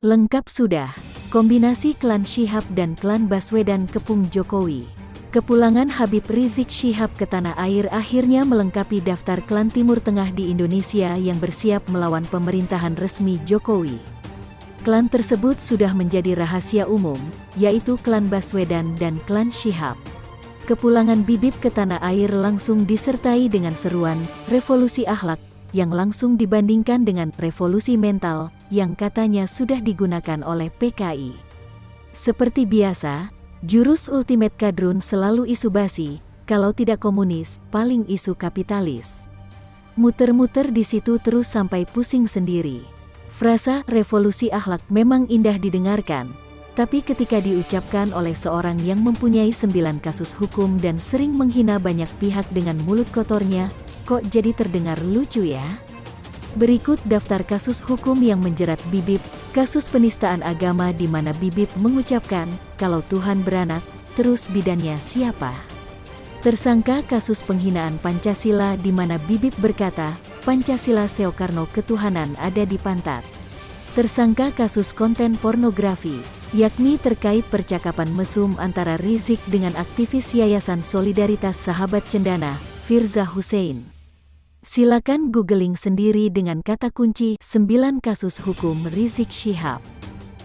Lengkap sudah, kombinasi klan Syihab dan klan Baswedan kepung Jokowi. Kepulangan Habib Rizik Syihab ke tanah air akhirnya melengkapi daftar klan Timur Tengah di Indonesia yang bersiap melawan pemerintahan resmi Jokowi. Klan tersebut sudah menjadi rahasia umum, yaitu klan Baswedan dan klan Syihab. Kepulangan Bibip ke tanah air langsung disertai dengan seruan revolusi akhlak, yang langsung dibandingkan dengan revolusi mental yang katanya sudah digunakan oleh PKI. Seperti biasa, jurus ultimate kadrun selalu isu basi, kalau tidak komunis, paling isu kapitalis. Muter-muter di situ terus sampai pusing sendiri. Frasa revolusi akhlak memang indah didengarkan, tapi ketika diucapkan oleh seorang yang mempunyai 9 kasus hukum dan sering menghina banyak pihak dengan mulut kotornya, kok jadi terdengar lucu ya? Berikut daftar kasus hukum yang menjerat Bibip. Kasus penistaan agama di mana Bibip mengucapkan, kalau Tuhan beranak, terus bidannya siapa? Tersangka kasus penghinaan Pancasila di mana Bibip berkata, Pancasila Soekarno ketuhanan ada di pantat. Tersangka kasus konten pornografi, yakni terkait percakapan mesum antara Rizik dengan aktivis Yayasan Solidaritas Sahabat Cendana, Firza Husein. Silakan googling sendiri dengan kata kunci 9 kasus hukum Rizik Syihab.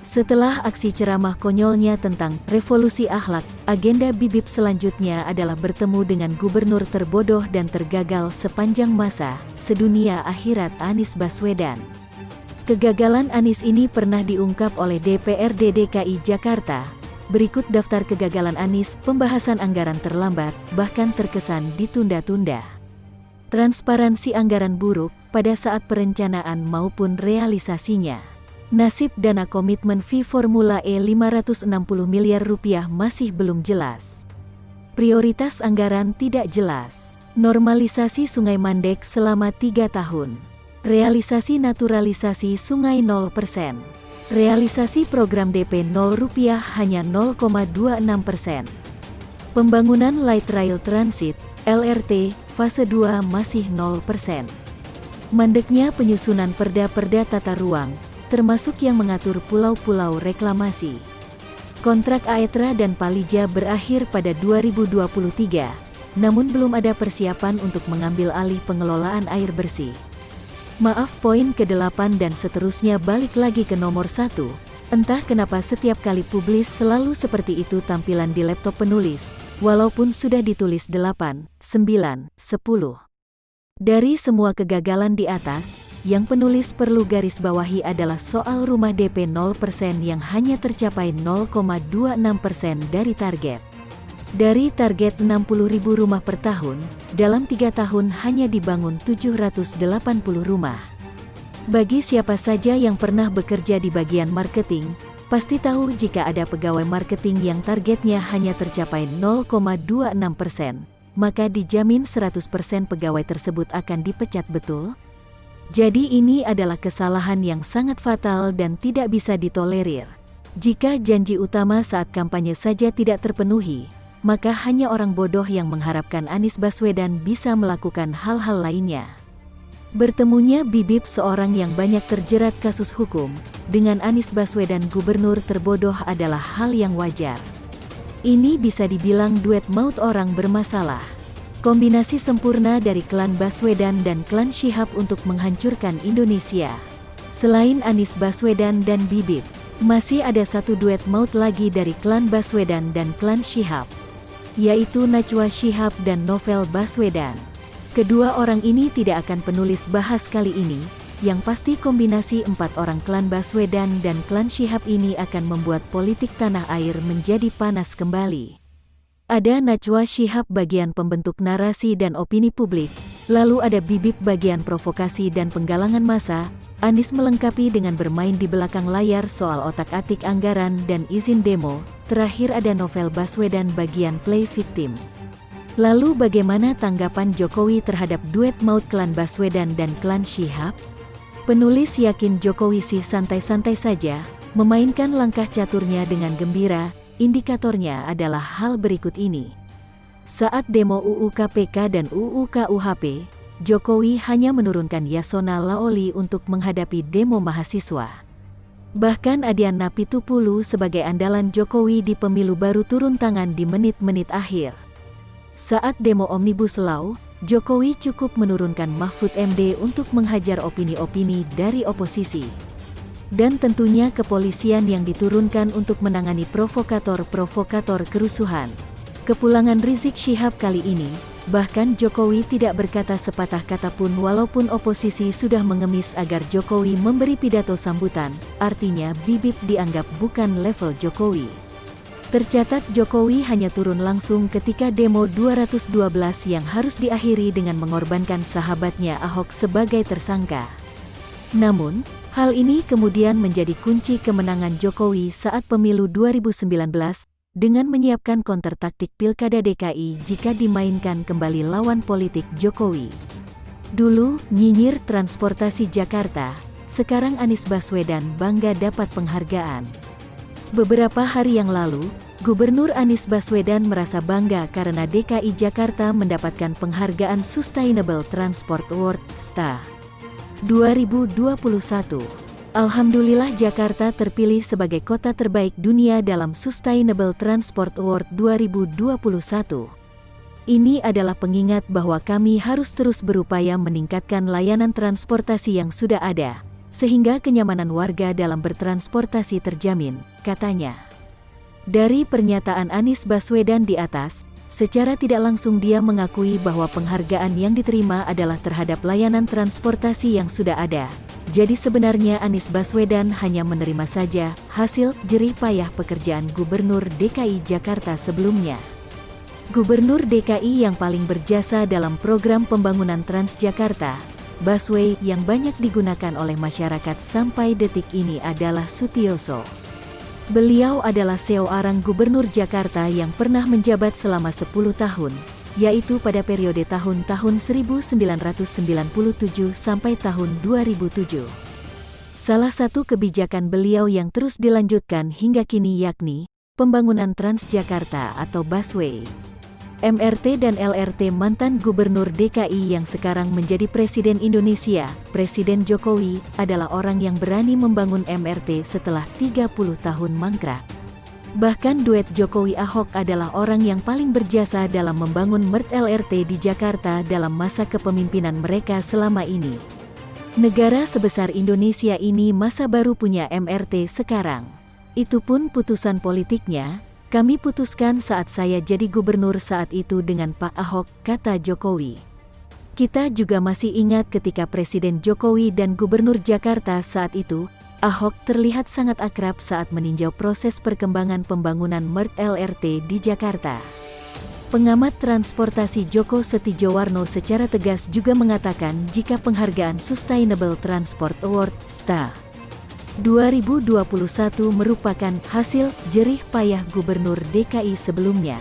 Setelah aksi ceramah konyolnya tentang revolusi akhlak, agenda Bibip selanjutnya adalah bertemu dengan gubernur terbodoh dan tergagal sepanjang masa, sedunia akhirat Anies Baswedan. Kegagalan Anies ini pernah diungkap oleh DPRD DKI Jakarta. Berikut daftar kegagalan Anies: pembahasan anggaran terlambat, bahkan terkesan ditunda-tunda. Transparansi anggaran buruk pada saat perencanaan maupun realisasinya. Nasib dana komitmen fee Formula E 560 miliar rupiah masih belum jelas. Prioritas anggaran tidak jelas. Normalisasi Sungai Mandek selama 3 tahun. Realisasi naturalisasi sungai 0%. Realisasi program DP 0 rupiah hanya 0,26%. Pembangunan Light Rail Transit, LRT, fase 2 masih 0%. Mandeknya penyusunan perda-perda tata ruang, termasuk yang mengatur pulau-pulau reklamasi. Kontrak AETRA dan Palija berakhir pada 2023, namun belum ada persiapan untuk mengambil alih pengelolaan air bersih. Maaf, poin ke-8 dan seterusnya balik lagi ke nomor 1. Entah kenapa setiap kali publis selalu seperti itu tampilan di laptop penulis, walaupun sudah ditulis 8, 9, 10. Dari semua kegagalan di atas, yang penulis perlu garis bawahi adalah soal rumah DP 0% yang hanya tercapai 0,26% dari target. Dari target 60.000 rumah per tahun, dalam 3 tahun hanya dibangun 780 rumah. Bagi siapa saja yang pernah bekerja di bagian marketing, pasti tahu jika ada pegawai marketing yang targetnya hanya tercapai 0,26%, maka dijamin 100% pegawai tersebut akan dipecat, betul? Jadi ini adalah kesalahan yang sangat fatal dan tidak bisa ditolerir. Jika janji utama saat kampanye saja tidak terpenuhi, maka hanya orang bodoh yang mengharapkan Anies Baswedan bisa melakukan hal-hal lainnya. Bertemunya Bibip, seorang yang banyak terjerat kasus hukum, dengan Anies Baswedan gubernur terbodoh adalah hal yang wajar. Ini bisa dibilang duet maut orang bermasalah. Kombinasi sempurna dari klan Baswedan dan klan Syihab untuk menghancurkan Indonesia. Selain Anies Baswedan dan Bibip, masih ada satu duet maut lagi dari klan Baswedan dan klan Syihab, yaitu Najwa Shihab dan Novel Baswedan. Kedua orang ini tidak akan penulis bahas kali ini, yang pasti kombinasi 4 orang klan Baswedan dan klan Syihab ini akan membuat politik tanah air menjadi panas kembali. Ada Najwa Shihab bagian pembentuk narasi dan opini publik, lalu ada Bibip bagian provokasi dan penggalangan massa, Anies melengkapi dengan bermain di belakang layar soal otak-atik anggaran dan izin demo, terakhir ada Novel Baswedan bagian play victim. Lalu bagaimana tanggapan Jokowi terhadap duet maut klan Baswedan dan klan Syihab? Penulis yakin Jokowi sih santai-santai saja, memainkan langkah caturnya dengan gembira. Indikatornya adalah hal berikut ini. Saat demo UU KPK dan UU KUHP, Jokowi hanya menurunkan Yasona Laoli untuk menghadapi demo mahasiswa. Bahkan Adian Napitupulu sebagai andalan Jokowi di pemilu baru turun tangan di menit-menit akhir. Saat demo Omnibus Law, Jokowi cukup menurunkan Mahfud MD untuk menghajar opini-opini dari oposisi. Dan tentunya kepolisian yang diturunkan untuk menangani provokator-provokator kerusuhan. Kepulangan Rizik Syihab kali ini, bahkan Jokowi tidak berkata sepatah kata pun walaupun oposisi sudah mengemis agar Jokowi memberi pidato sambutan, artinya bibip dianggap bukan level Jokowi. Tercatat Jokowi hanya turun langsung ketika demo 212 yang harus diakhiri dengan mengorbankan sahabatnya Ahok sebagai tersangka. Namun, hal ini kemudian menjadi kunci kemenangan Jokowi saat pemilu 2019, dengan menyiapkan counter taktik Pilkada DKI jika dimainkan kembali lawan politik Jokowi. Dulu, nyinyir transportasi Jakarta, sekarang Anies Baswedan bangga dapat penghargaan. Beberapa hari yang lalu, Gubernur Anies Baswedan merasa bangga karena DKI Jakarta mendapatkan penghargaan Sustainable Transport Award, STA. 2021. Alhamdulillah Jakarta terpilih sebagai kota terbaik dunia dalam Sustainable Transport Award 2021. Ini adalah pengingat bahwa kami harus terus berupaya meningkatkan layanan transportasi yang sudah ada, sehingga kenyamanan warga dalam bertransportasi terjamin, katanya. Dari pernyataan Anies Baswedan di atas, secara tidak langsung dia mengakui bahwa penghargaan yang diterima adalah terhadap layanan transportasi yang sudah ada. Jadi sebenarnya Anies Baswedan hanya menerima saja hasil jerih payah pekerjaan Gubernur DKI Jakarta sebelumnya. Gubernur DKI yang paling berjasa dalam program pembangunan Transjakarta, busway yang banyak digunakan oleh masyarakat sampai detik ini adalah Sutioso. Beliau adalah seorang gubernur Jakarta yang pernah menjabat selama 10 tahun, yaitu pada periode tahun-tahun 1997 sampai tahun 2007. Salah satu kebijakan beliau yang terus dilanjutkan hingga kini yakni pembangunan Transjakarta atau busway. MRT dan LRT mantan Gubernur DKI yang sekarang menjadi Presiden Indonesia, Presiden Jokowi, adalah orang yang berani membangun MRT setelah 30 tahun mangkrak. Bahkan duet Jokowi-Ahok adalah orang yang paling berjasa dalam membangun MRT LRT di Jakarta dalam masa kepemimpinan mereka selama ini. Negara sebesar Indonesia ini masa baru punya MRT sekarang. Itu pun putusan politiknya. Kami putuskan saat saya jadi gubernur saat itu dengan Pak Ahok, kata Jokowi. Kita juga masih ingat ketika Presiden Jokowi dan Gubernur Jakarta saat itu, Ahok terlihat sangat akrab saat meninjau proses perkembangan pembangunan MRT LRT di Jakarta. Pengamat transportasi Joko Setijowarno secara tegas juga mengatakan jika penghargaan Sustainable Transport Award, STA, 2021 merupakan hasil jerih payah Gubernur DKI sebelumnya.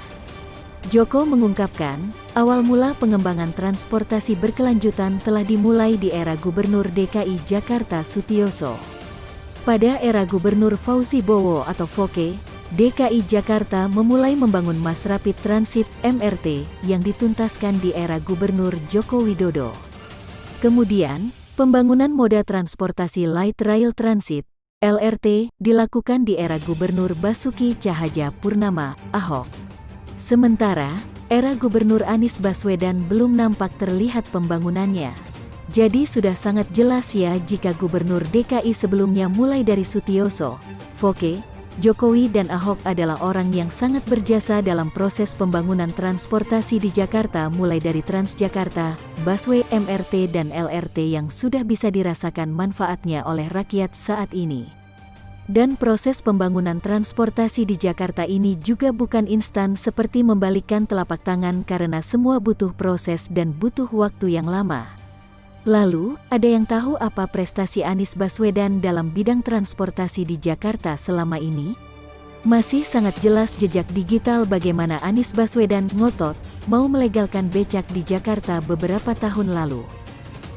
Joko mengungkapkan, awal mula pengembangan transportasi berkelanjutan telah dimulai di era Gubernur DKI Jakarta Sutioso. Pada era Gubernur Fauzi Bowo atau Foke, DKI Jakarta memulai membangun Mass Rapid Transit (MRT) yang dituntaskan di era Gubernur Joko Widodo. Kemudian, pembangunan moda transportasi Light Rail Transit (LRT) dilakukan di era Gubernur Basuki Cahayapurnama (Ahok). Sementara, era Gubernur Anies Baswedan belum nampak terlihat pembangunannya. Jadi sudah sangat jelas ya jika Gubernur DKI sebelumnya mulai dari Sutioso, Foke, Jokowi dan Ahok adalah orang yang sangat berjasa dalam proses pembangunan transportasi di Jakarta mulai dari Transjakarta, busway, MRT dan LRT yang sudah bisa dirasakan manfaatnya oleh rakyat saat ini. Dan proses pembangunan transportasi di Jakarta ini juga bukan instan seperti membalikkan telapak tangan karena semua butuh proses dan butuh waktu yang lama. Lalu, ada yang tahu apa prestasi Anies Baswedan dalam bidang transportasi di Jakarta selama ini? Masih sangat jelas jejak digital bagaimana Anies Baswedan ngotot mau melegalkan becak di Jakarta beberapa tahun lalu.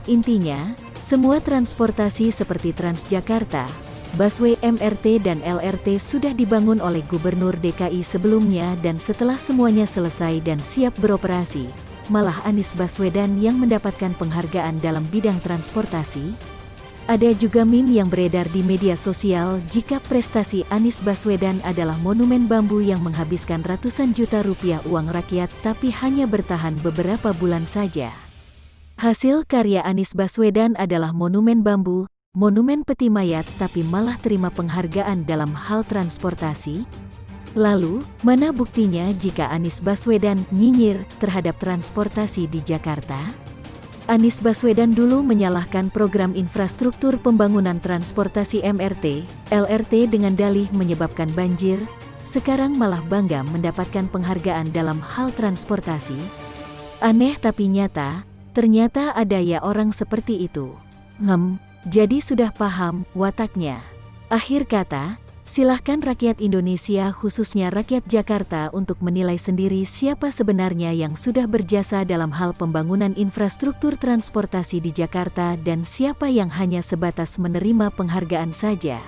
Intinya, semua transportasi seperti Transjakarta, busway, MRT dan LRT sudah dibangun oleh Gubernur DKI sebelumnya dan setelah semuanya selesai dan siap beroperasi, malah Anies Baswedan yang mendapatkan penghargaan dalam bidang transportasi. Ada juga meme yang beredar di media sosial jika prestasi Anies Baswedan adalah monumen bambu yang menghabiskan ratusan juta rupiah uang rakyat tapi hanya bertahan beberapa bulan saja. Hasil karya Anies Baswedan adalah monumen bambu, monumen peti mayat tapi malah terima penghargaan dalam hal transportasi. Lalu, mana buktinya jika Anies Baswedan nyinyir terhadap transportasi di Jakarta? Anies Baswedan dulu menyalahkan program infrastruktur pembangunan transportasi MRT, LRT dengan dalih menyebabkan banjir, sekarang malah bangga mendapatkan penghargaan dalam hal transportasi. Aneh tapi nyata, ternyata ada ya orang seperti itu. Jadi sudah paham wataknya. Akhir kata, silahkan rakyat Indonesia khususnya rakyat Jakarta untuk menilai sendiri siapa sebenarnya yang sudah berjasa dalam hal pembangunan infrastruktur transportasi di Jakarta dan siapa yang hanya sebatas menerima penghargaan saja.